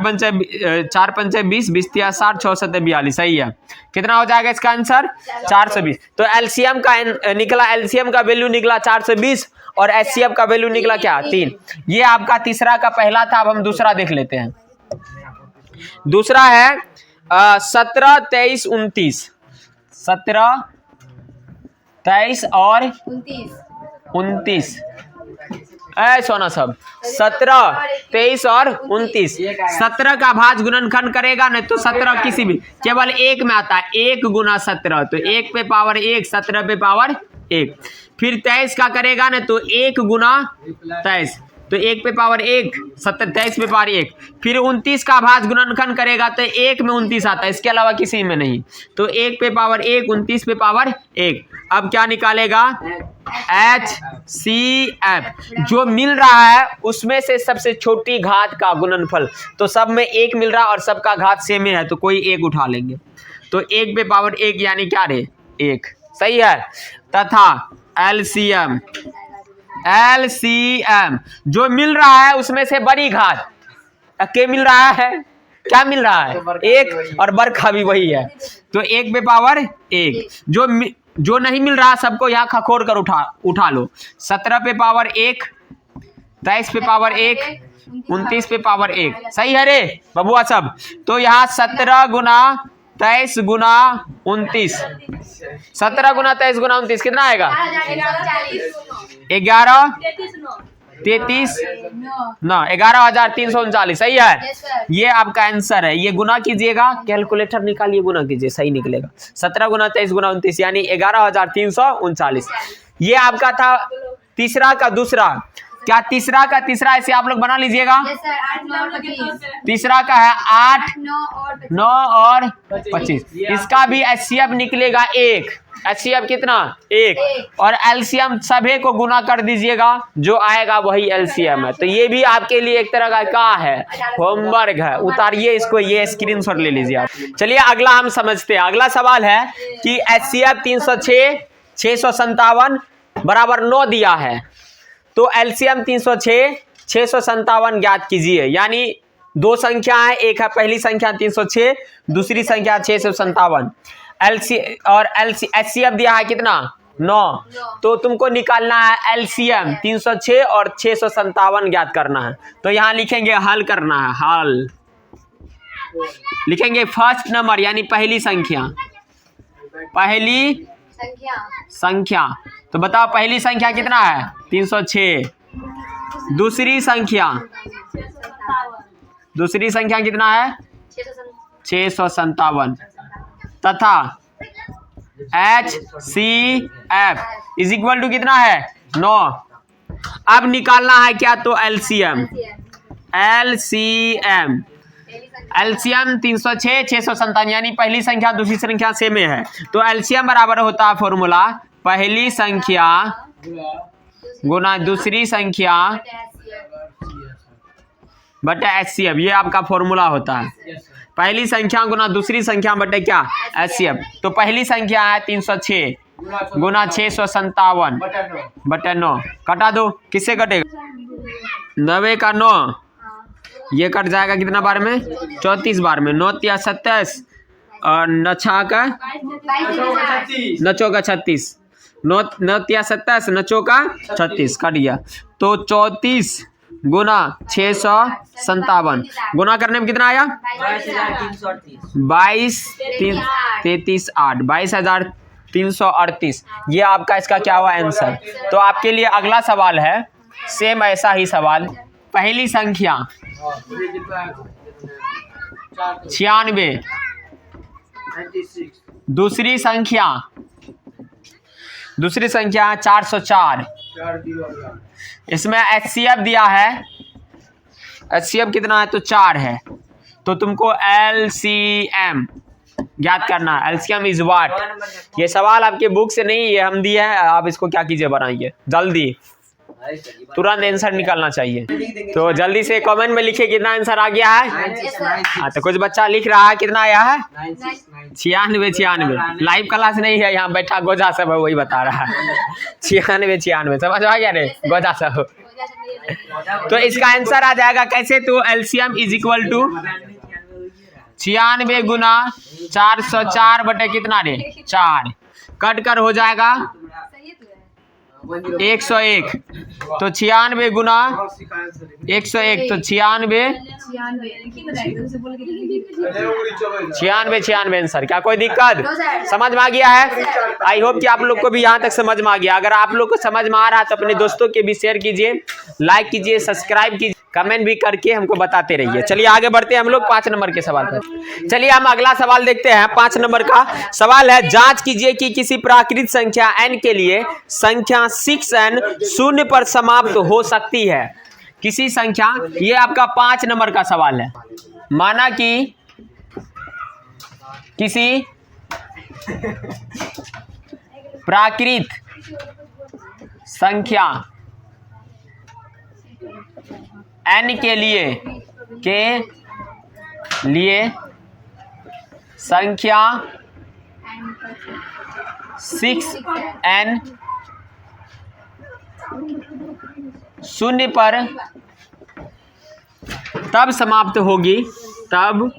पंचे 20, 20 तिया 60, 6 सत्ते 42, सही है। कितना हो जाएगा इसका आंसर? 420। तो एलसीएम का निकला, एलसीएम का वैल्यू निकला 420 और एचसीएफ का वैल्यू निकला क्या? 3। ये आपका तीसरा का पहला था। अब हम दूसरा देख लेते हैं। दूसरा है 17, 23, 29। 17, 23 और 29। सोना सब 17, 23 और 29। 17 का भाज्य गुणनखंड करेगा ना तो 17 किसी भी केवल 1 में आता है, 1 गुना 17, तो 1 पे पावर 1, 17 पे पावर 1। फिर 23 का करेगा ना तो 1 गुना 23, तो 1 पे पावर 1, 17, 23 पे पावर 1। फिर 29 का भाज्य गुणनखंड करेगा तो 1 में 29 आता है, इसके अलावा किसी में नहीं, तो 1 पे पावर 1, 29 पे पावर 1। अब क्या निकालेगा? HCF। जो मिल रहा है उसमें से सबसे छोटी घात का गुणनफल, तो सब में 1 मिल रहा है और सबका घात सेम है, तो कोई 1 उठा लेंगे, तो 1 पे पावर 1 यानी क्या रे? 1, सही है। तथा LCM जो मिल रहा है उसमें से बड़ी घात क्या मिल रहा है? क्या मिल रहा है? 1, और बर का भी वही है, तो 1 पे पावर 1। जो नहीं मिल रहा सबको यहाँ खखोर कर उठा लो। 17 पे पावर 1, 23 पे पावर 1, 29 पे पावर 1, सही है रे बबुआ सब। तो यहाँ 17 गुना 23 गुना 29, 17 गुना 23 गुना 29 कितना आएगा? 11, 33, 9, 11,339, सही है। ये आपका आंसर है। ये गुना कीजिएगा, कैलकुलेटर निकालिए, गुना कीजिए, सही निकलेगा। 17 गुना 23 गुना 29 यानी 11,339। ये आपका था तीसरा का दूसरा। क्या तीसरा का तीसरा ऐसे आप लोग बना लीजिएगा? तीसरा का है 8, 9 और 25। इसका भी एचसीएफ निकलेगा 1। एचसीएफ कितना? 1। और एलसीएम सभी को गुना कर दीजिएगा, जो आएगा वही एलसीएम है। तो ये भी आपके लिए एक तरह का क्या है? होमवर्क है। उतारिए इसको, ये स्क्रीनशॉट ले लीजिए आप। चलिए अगला हम समझते हैं। अगला सवाल है कि एचसीएफ 306, 657 बराबर 9 दिया है, तो एलसीएम 306, 657 ज्ञात कीजिए। यानी दो संख्या है, एक है पहली संख्या 306, दूसरी संख्या 657। एचसीएफ दिया है कितना? 9। तो तुमको निकालना है एलसीएम 306 और 657 ज्ञात करना है। तो यहाँ लिखेंगे हल करना है, हल लिखेंगे फर्स्ट नंबर यानी पहली संख्या, पहली संख्या। तो बताओ पहली संख्या कितना है 306, दूसरी संख्या कितना है 657 तथा HCF इज इक्वल टू कितना है 9। अब निकालना है क्या, तो एलसीएम 306 657 यानी पहली संख्या दूसरी संख्या सेम है, तो एलसीएम बराबर होता है फॉर्मूला पहली संख्या गुना दूसरी संख्या बटे HCF। ये आपका फॉर्मूला होता है, पहली संख्या गुना दूसरी संख्या बटे क्या HCF। तो पहली संख्या है 306 गुना 657 बटे 9, कटा दो, किससे कटेगा 90 का 9, ये कट जाएगा कितना बार में 34 बार में, 9 तिया 27 और 9 का 36, 9 तिया 27 9 का 36 कट गया। तो 34 गुना 657 गुना करने में कितना आया 22,338 ये आपका इसका क्या हुआ आंसर। तो आपके लिए अगला सवाल है सेम ऐसा ही सवाल, पहली संख्या 96, दूसरी संख्या 404। इसमें HCF दिया है, HCF कितना है तो 4 है, तो तुमको LCM ज्ञात करना है। LCM इज व्हाट, ये सवाल आपके बुक से नहीं, ये हम दिए हैं, आप इसको क्या कीजिए बनाइए जल्दी, तुरंत आंसर निकालना चाहिए। तो जल्दी से कमेंट में लिखिए कितना आंसर आ गया है। हाँ तो कुछ बच्चा लिख रहा है कितना आया है 96। लाइव क्लास नहीं है, यहाँ बैठा गोजा सब है वही बता रहा है 96 समझ आ गया रे गोजा सब। तो इसका आंसर आ जाएगा कैसे, तो एलसीएम इज इक्वल टू 96 गुना 404 बटे कितना रे 4, कट कर हो जाएगा 101। तो 96 गुना 101 तो 96 आंसर। क्या कोई दिक्कत समझ में आ गया है? आई होप कि आप लोग को भी यहाँ तक समझ में आ गया। अगर आप लोग को समझ में आ रहा है तो अपने दोस्तों के भी शेयर कीजिए, लाइक कीजिए, सब्सक्राइब कीजिए, कमेंट भी करके हमको बताते रहिए। चलिए आगे बढ़ते हैं हम लोग 5 नंबर के सवाल पर। चलिए हम अगला सवाल देखते हैं। 5 नंबर का सवाल है, जांच कीजिए कि किसी प्राकृत संख्या n के लिए संख्या 6n शून्य पर समाप्त हो सकती है। किसी संख्या, ये आपका 5 नंबर का सवाल है। माना कि किसी प्राकृत संख्या n के लिए संख्या 6n शून्य पर तब समाप्त होगी जब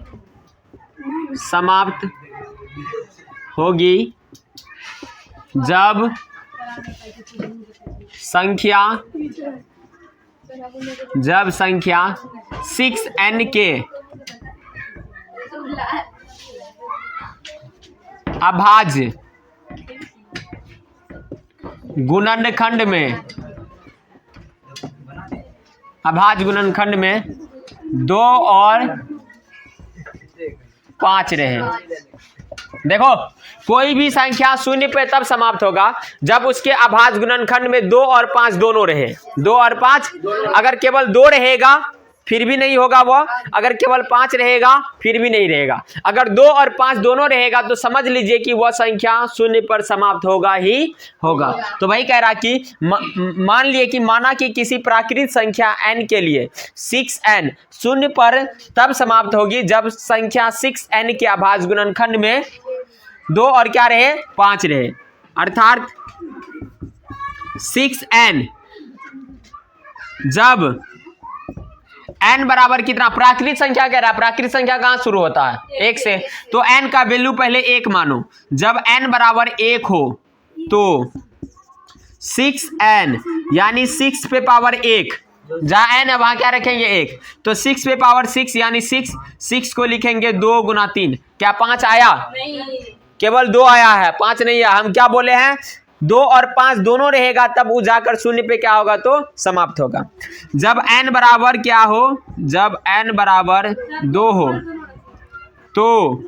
संख्या 6n के अभाज्य गुणनखंड में 2 और 5 रहे। देखो कोई भी संख्या शून्य पे तब समाप्त होगा जब उसके अभाज्य गुणनखंड में 2 और 5 दोनों रहे। 2 और 5, अगर केवल 2 रहेगा फिर भी नहीं होगा वो, अगर केवल 5 रहेगा फिर भी नहीं रहेगा। अगर 2 और 5 दोनों रहेगा तो समझ लीजिए कि वह संख्या शून्य पर समाप्त होगा ही होगा। तो वही कह रहा कि मान लिए कि माना कि किसी प्राकृत संख्या n के लिए 6n शून्य पर तब समाप्त होगी जब संख्या 6n के अभाज्य गुणनखंड में 2 और क्या रहे 5 रहे। अर्थात 6n जब n बराबर कितना, प्राकृत संख्या कह रहा है, प्राकृत संख्या कहां शुरू होता है 1 से, तो n का वैल्यू पहले 1 मानो। जब n बराबर 1 हो तो 6n यानी 6 पे पावर 1, जहाँ n है वहां क्या रखेंगे 1, तो 6 पे पावर 6 यानी 6 को लिखेंगे 2 गुना 3। क्या 5 आया? केवल 2 आया है, 5 नहीं आया। हम क्या बोले हैं, 2 और 5 दोनों रहेगा तब वो जाकर शून्य पे क्या होगा, तो समाप्त होगा। जब n बराबर क्या हो, जब n बराबर 2 हो तो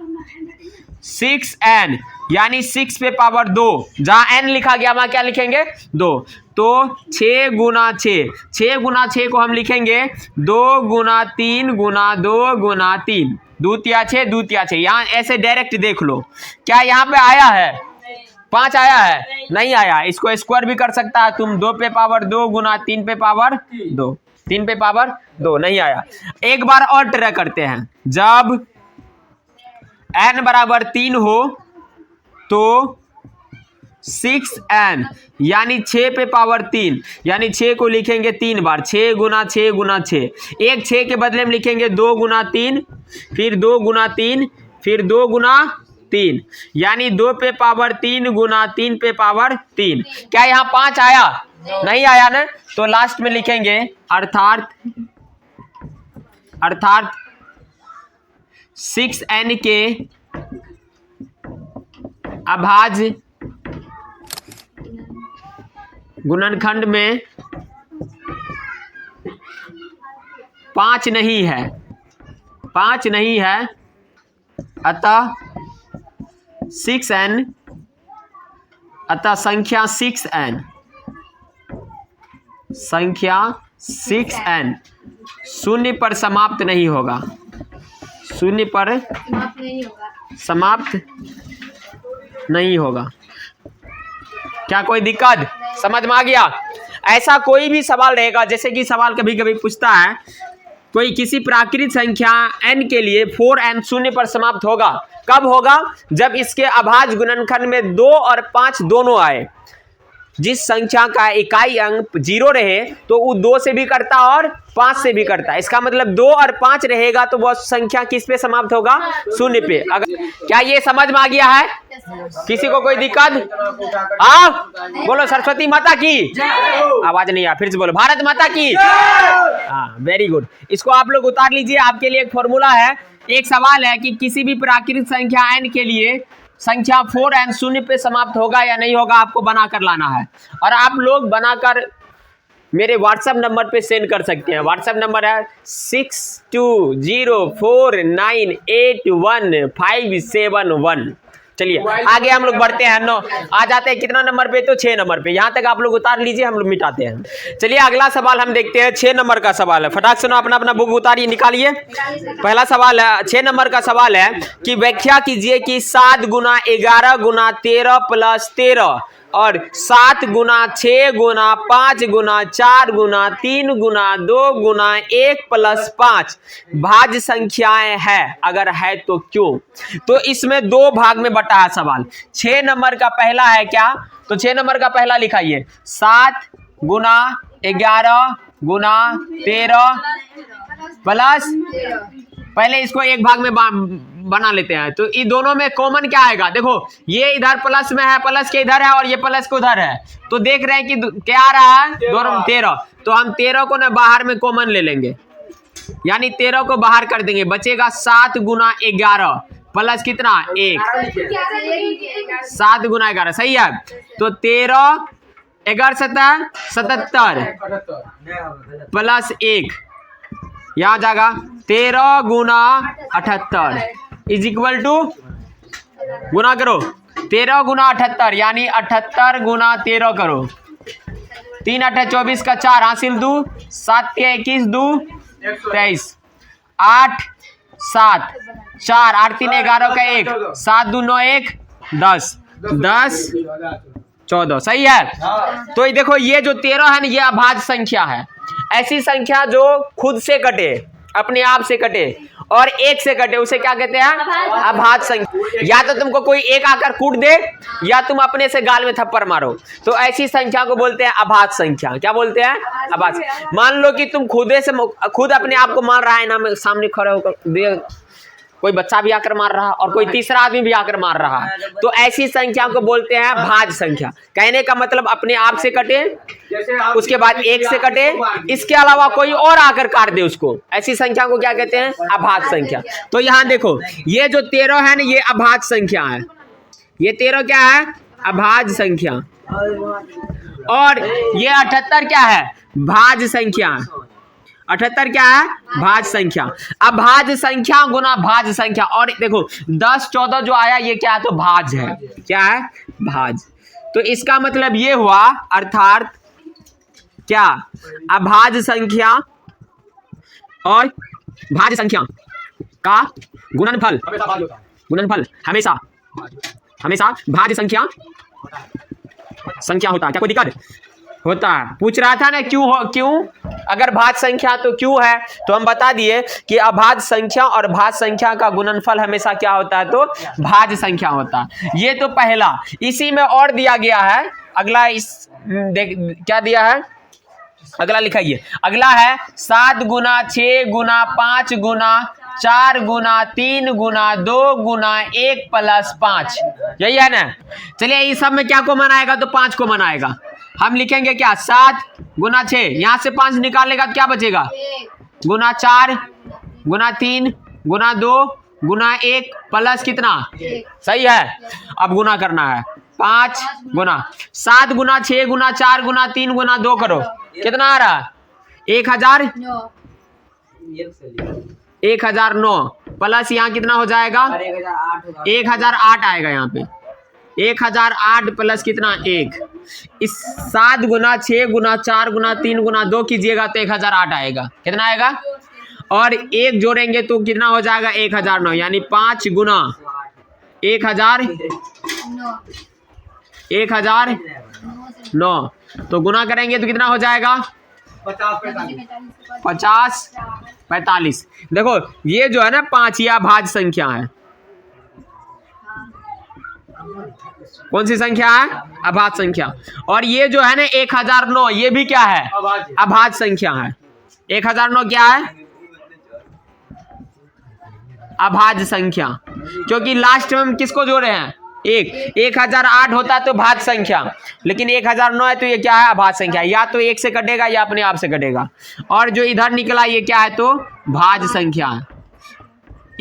6n यानी 6 पे पावर 2, जहां n लिखा गया वहां क्या लिखेंगे 2, तो 6 गुना 6 गुना 6 को हम लिखेंगे 2 गुना 3 गुना 2 गुना 3, दूतिया 6 दूतिया 6। यहाँ ऐसे डायरेक्ट देख लो, क्या यहाँ पे आया है 5 आया है? नहीं आया। इसको स्क्वायर भी कर सकता है तुम, 2 पे पावर 2 गुना 3 पे पावर 2, 3 पे पावर 2, नहीं आया। एक बार और ट्राई करते हैं, जब n बराबर 3 हो तो 6n यानी 6 पे पावर 3 यानी 6 को लिखेंगे 3 बार, 6 गुना 6 गुना 6, एक 6 के बदले में लिखेंगे 2 गुना 3, फिर 2 गुना 3, फिर 2 गुना 3 यानी 2 पे पावर 3 गुना 3 पे पावर 3। क्या यहाँ 5 आया? नहीं आया ना, तो लास्ट में लिखेंगे अर्थात 6n के अभाज्य गुणनखंड में 5 नहीं है, 5 नहीं है, अतः 6n, अतः संख्या 6n शून्य पर समाप्त नहीं होगा, शून्य पर समाप्त नहीं होगा। क्या कोई दिक्कत समझ में आ गया? ऐसा कोई भी सवाल रहेगा, जैसे कि सवाल कभी कभी पूछता है कोई किसी प्राकृत संख्या n के लिए 4n शून्य पर समाप्त होगा, कब होगा? जब इसके अभाज्य गुणनखंड में 2 और 5 दोनों आए। जिस संख्या का इकाई अंक 0 रहे तो वो 2 से भी करता और 5 से भी करता है। इसका मतलब 2 और 5 रहेगा तो वह संख्या किस पे समाप्त होगा? शून्य पे। अगर क्या ये समझ में आ गया है? किसी को कोई दिक्कत? हाँ बोलो, सरस्वती माता की आवाज नहीं आ, फिर से बोलो, भारत माता की। हाँ वेरी गुड। इसको आप लोग उतार लीजिए, आपके लिए एक फॉर्मूला है। एक सवाल है कि किसी भी प्राकृत संख्या n के लिए संख्या 4n शून्य पे समाप्त होगा या नहीं होगा, आपको बनाकर लाना है। और आप लोग बनाकर मेरे व्हाट्सएप नंबर पे सेंड कर सकते हैं। व्हाट्सएप नंबर है 6204981571। चलिए आगे हम लोग बढ़ते हैं। आ जाते हैं कितना नंबर पे? तो 6 नंबर पे। यहाँ तक आप लोग उतार लीजिए, हम लोग मिटाते हैं। चलिए अगला सवाल हम देखते हैं। 6 नंबर का सवाल है, फटाक से अपना अपना बुक उतारिए, निकालिए। पहला सवाल है, 6 नंबर का सवाल है कि व्याख्या कीजिए कि 7 गुना 11 गुना 13 प्लस 13 और 7 गुना 6 गुना 5 गुना 4 गुना 3 गुना 2 गुना 1 प्लस 5 भाज्य संख्याएं है, अगर है तो क्यों? तो इसमें 2 भाग में बटा है सवाल। 6 नंबर का पहला है क्या? तो 6 नंबर का पहला लिखाइए, 7 गुना 11 गुना 13 प्लस, पहले इसको एक भाग में बना लेते हैं। तो इन दोनों में कॉमन क्या आएगा? देखो ये इधर प्लस में है, प्लस के इधर है और ये प्लस के उधर है, तो देख रहे हैं कि क्या आ रहा है? दोनों 13। तो हम 13 को ना बाहर में कॉमन ले लेंगे, यानी 13 को बाहर कर देंगे, बचेगा 7 गुना 11 प्लस कितना? 1। 7 गुना 11 सही है। तो 13 11 77 प्लस 1, यहाँ जाएगा 13 गुना 78 इज इक्वल टू, गुना करो 13 गुना 78 यानी 78 गुना 13 करो, 3 8 24 का 4 हासिल 2, 7 के 21 2 23, 8 7 4 8 3 11 का 1, 7 2 9 1 10 10 14 सही है। तो देखो ये जो 13 है ना, ये अभाज्य संख्या है। ऐसी संख्या जो खुद से कटे, अपने आप से कटे और 1 से कटे, उसे क्या कहते हैं? अभाज्य संख्या। या तो तुमको कोई एक आकर कूट दे या तुम अपने से गाल में थप्पड़ मारो, तो ऐसी संख्या को बोलते हैं अभाज्य संख्या। क्या बोलते हैं? अभाज्य। मान लो कि तुम खुद अपने आप को मार रहा है ना, सामने खड़ा होकर कोई बच्चा भी आकर मार रहा और कोई तीसरा आदमी भी आकर मार रहा है, तो ऐसी संख्या को बोलते हैं भाज्य संख्या। कहने का मतलब अपने आप से कटे, उसके बाद एक से कटे, इसके अलावा कोई और आकर काट दे उसको, ऐसी संख्या को क्या कहते हैं? अभाज्य संख्या। तो यहाँ देखो ये जो 13 है ना, ये अभाज्य संख्या है। ये 13 क्या है? अभाज्य संख्या। और ये 78 क्या है? भाज्य संख्या। 78 क्या है? भाज्य संख्या। अभाज्य संख्या गुना भाज्य संख्या। और देखो 10, 14 जो आया ये क्या है? तो भाज्य है। क्या है? भाज्य। तो इसका मतलब ये हुआ, अर्थात क्या? अभाज्य संख्या और भाज्य संख्या का गुणनफल, गुणनफल हमेशा भाज्य संख्या होता है। क्या कोई दिक्कत होता है? पूछ रहा था ना क्यों अगर भाज्य संख्या तो क्यों है, तो हम बता दिए कि अभाज्य संख्या और भाज्य संख्या का गुणनफल हमेशा क्या होता है? तो भाज्य संख्या होता है। ये तो पहला। इसी में और दिया गया है अगला, क्या दिया है? अगला लिखाइए। अगला है 7 गुना 6 गुना 5 गुना 4 गुना 3 गुना 2 गुना 1 प्लस 5। यही है ना? चलिए इस सब में क्या को मनाएगा? तो 5 को मनाएगा। हम लिखेंगे क्या? 7 गुना 6, यहां से 5 निकालेगा तो क्या बचेगा? गुना 4 गुना 3 गुना 2 गुना 1 प्लस कितना? सही है। अब गुना करना है। 5 गुना 7 गुना 6 गुना 4 गुना 3 गुना 2 करो, कितना आ रहा? 1009 प्लस यहाँ कितना हो जाएगा? 1008 आएगा। यहाँ पे 1008 प्लस कितना? 1। इस 7 गुना 6 गुना 4 गुना 3 गुना 2 कीजिएगा तो 1008 आएगा। कितना आएगा? और 1 जोड़ेंगे तो कितना हो जाएगा? 1009। यानी 5 गुना 1009 तो गुना करेंगे तो कितना हो जाएगा? 50 45। देखो ये जो है ना 5, ये अभाज्य संख्या है। कौन सी संख्या है? अभाज्य संख्या। और ये जो है ना 1009, ये भी क्या है? अभाज्य संख्या है। 1009 क्या है? अभाज्य संख्या। क्योंकि लास्ट में हम किसको जोड़े हैं? 1008 होता तो भाज्य संख्या, लेकिन 1009 है तो ये क्या है? अभाज्य संख्या। या तो 1 से कटेगा या अपने आप से कटेगा। और जो इधर निकला ये क्या है? तो भाज्य संख्या है।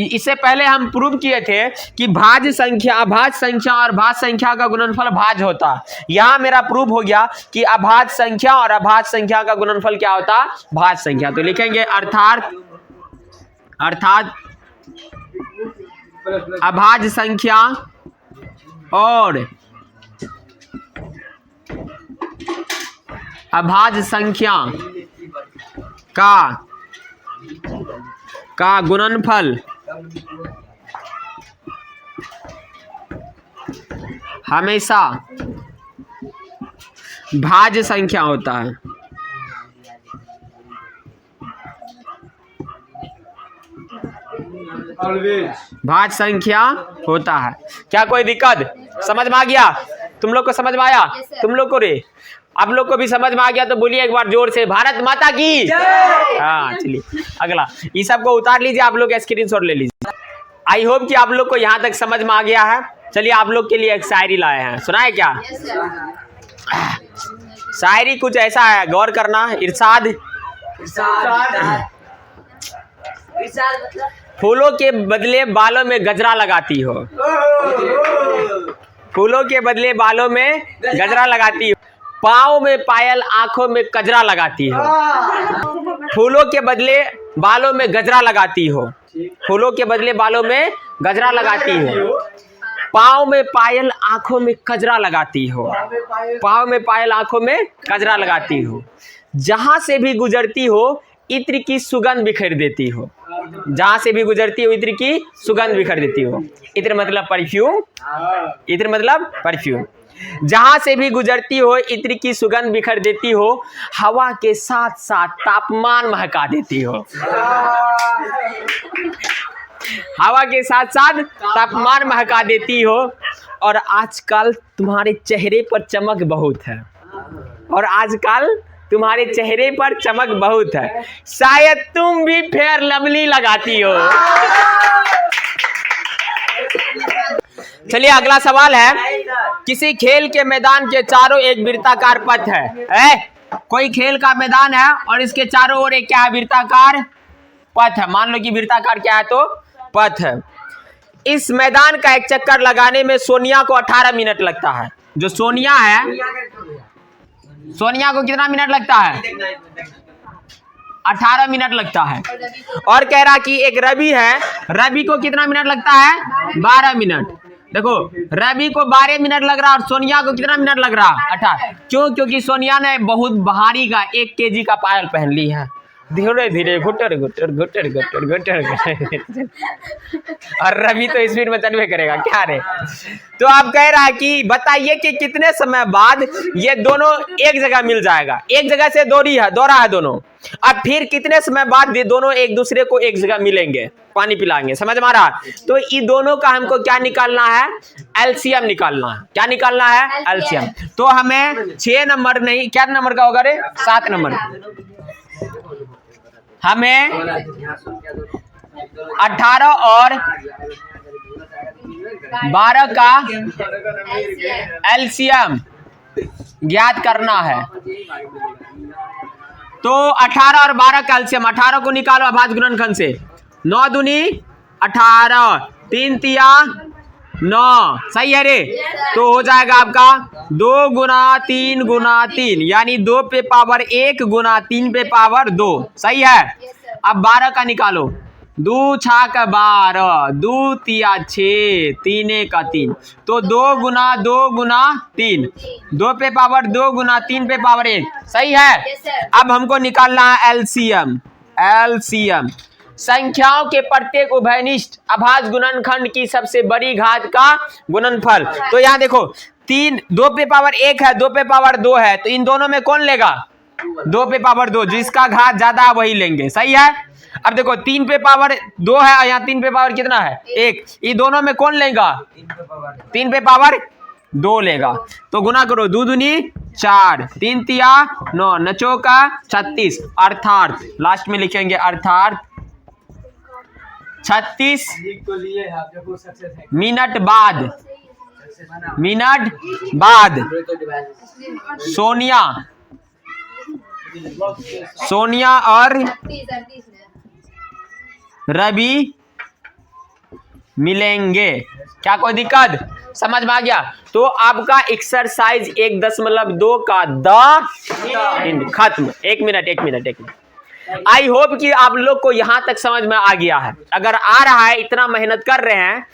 इससे पहले हम प्रूव किए थे कि भाज्य संख्या, अभाज्य संख्या और भाज्य संख्या का गुणनफल भाज्य होता है। यहां मेरा प्रूव हो गया कि अभाज्य संख्या और अभाज्य संख्या का गुणनफल क्या होता? भाज्य संख्या। तो लिखेंगे अर्थात अभाज्य संख्या और अभाज्य संख्या का गुणनफल हमेशा भाज्य संख्या होता है। भाज्य संख्या होता है। क्या कोई दिक्कत? समझ में आ गया? तुम लोग को समझ में आया? तुम लोग को रे, आप लोग को भी समझ में आ गया तो बोलिए एक बार जोर से, भारत माता की। हाँ चलिए अगला, ये सबको उतार लीजिए, आप लोग स्क्रीनशॉट ले लीजिए। आई होप कि आप लोग को यहाँ तक समझ में आ गया है। चलिए आप लोग के लिए एक शायरी लाए हैं, सुनाए क्या? शायरी कुछ ऐसा है, गौर करना। इरशाद फूलों के बदले बालों में गजरा लगाती हो, फूलों के बदले बालों में गजरा लगाती हो, पाँव में पायल आंखों में कजरा लगाती हो। फूलों के बदले बालों में गजरा लगाती हो, फूलों के बदले बालों में गजरा लगाती हो, पाँव में पायल आंखों में कजरा लगाती हो, पाँव में पायल आंखों में कजरा लगाती हो, जहां से भी गुजरती हो इत्र की सुगंध बिखेर देती हो, जहां से भी गुजरती हो इत्र की सुगंध बिखेर देती हो। इत्र मतलब परफ्यूम, इत्र मतलब परफ्यूम। जहां से भी गुजरती हो इत्र की सुगंध बिखेर देती हो, हवा के साथ साथ तापमान महका देती हो, हवा के साथ साथ तापमान महका देती हो। और आजकल तुम्हारे चेहरे पर चमक बहुत है, और आजकल तुम्हारे चेहरे पर चमक बहुत है, शायद तुम भी फेयर लवली लगाती हो। चलिए अगला सवाल है, किसी खेल के मैदान के चारों एक वृत्ताकार पथ है? कोई खेल का मैदान है और इसके चारों ओर एक क्या है? वृत्ताकार पथ है। मान लो कि वृत्ताकार क्या है? तो पथ है। इस मैदान का एक चक्कर लगाने में सोनिया को 18 मिनट लगता है। जो सोनिया है, सोनिया को कितना मिनट लगता है? 18 मिनट लगता है। और कह रहा कि एक रवि है, रवि को कितना मिनट लगता है? 12 मिनट। देखो रवि को 12 मिनट लग रहा और सोनिया को कितना मिनट लग रहा? 18। क्यों? क्योंकि सोनिया ने बहुत भारी का 1 केजी का पायल पहन ली है। धीरे धीरे घुटर घुटर घुटर घुटर घुटर और रवि तो स्पीड में चलवे करेगा क्या रे। तो आप कह रहा है कि बताइए कि कितने समय बाद ये दोनों एक जगह मिल जाएगा? एक जगह से दौड़ा है दोनों। अब फिर कितने समय बाद ये दोनों एक दूसरे को एक जगह मिलेंगे, पानी पिलाएंगे? समझ में आ रहा? तो इन दोनों का हमको क्या निकालना है? एलसीएम निकालना है। क्या निकालना है? एलसीएम। तो हमें 6 नंबर नहीं, क्या नंबर का होगा रे? 7 नंबर। हमें 18 और 12 का एलसीएम ज्ञात करना है। तो 18 और 12 का एलसीएम, 18 को निकालो अभाज्य गुणनखंड से। 9 दूनी 18, 3 तिया 9, सही है रे। तो हो जाएगा आपका 2 गुना 3 गुना 3, यानी 2 पे पावर 1 गुना 3 पे पावर 2, सही है। अब 12 का निकालो। 2 6 का 12, 2 तिया 6, 3 का 3, तो 2 गुना 2 गुना 3, 2 पे पावर 2 गुना 3 पे पावर 1, सही है। अब हमको निकालना है एलसीएम। एलसीएम संख्याओं के प्रत्येक उभयनिष्ठ अभाज्य गुणनखंड की सबसे बड़ी घात का गुणनफल। तो यहाँ देखो 2 पे पावर 1 है, 2 पे पावर 2 है, तो इन दोनों में कौन लेगा? 2 पे पावर 2, जिसका घात ज्यादा है वही लेंगे, सही है। अब देखो 3 पे पावर 2 है और यहाँ 3 पे पावर कितना है? 1। ये दोनों में कौन लेगा? 3 पे पावर 2 लेगा। तो गुना करो, 2 दूनी 4, 3 तिया 9, नचो का 36, अर्थात लास्ट में लिखेंगे अर्थात 36 मिनट बाद सोनिया और रवि मिलेंगे। क्या कोई दिक्कत? समझ में आ गया? तो आपका एक्सरसाइज 1.2 का खत्म। 1 मिनट। आई होप कि आप लोग को यहां तक समझ में आ गया है। अगर आ रहा है, इतना मेहनत कर रहे हैं,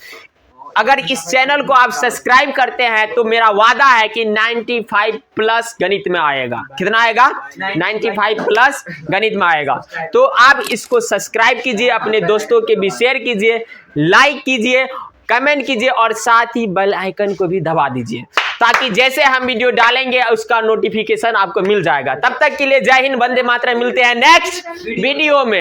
अगर इस चैनल को आप सब्सक्राइब करते हैं तो मेरा वादा है कि 95 प्लस गणित में आएगा। कितना आएगा? 95 प्लस गणित में आएगा। तो आप इसको सब्सक्राइब कीजिए, अपने दोस्तों के भी शेयर कीजिए, लाइक कीजिए, कमेंट कीजिए और साथ ही बेल आइकन को भी दबा दीजिए, ताकि जैसे हम वीडियो डालेंगे उसका नोटिफिकेशन आपको मिल जाएगा। तब तक के लिए जय हिंद, वंदे मातरम। मिलते हैं नेक्स्ट वीडियो में।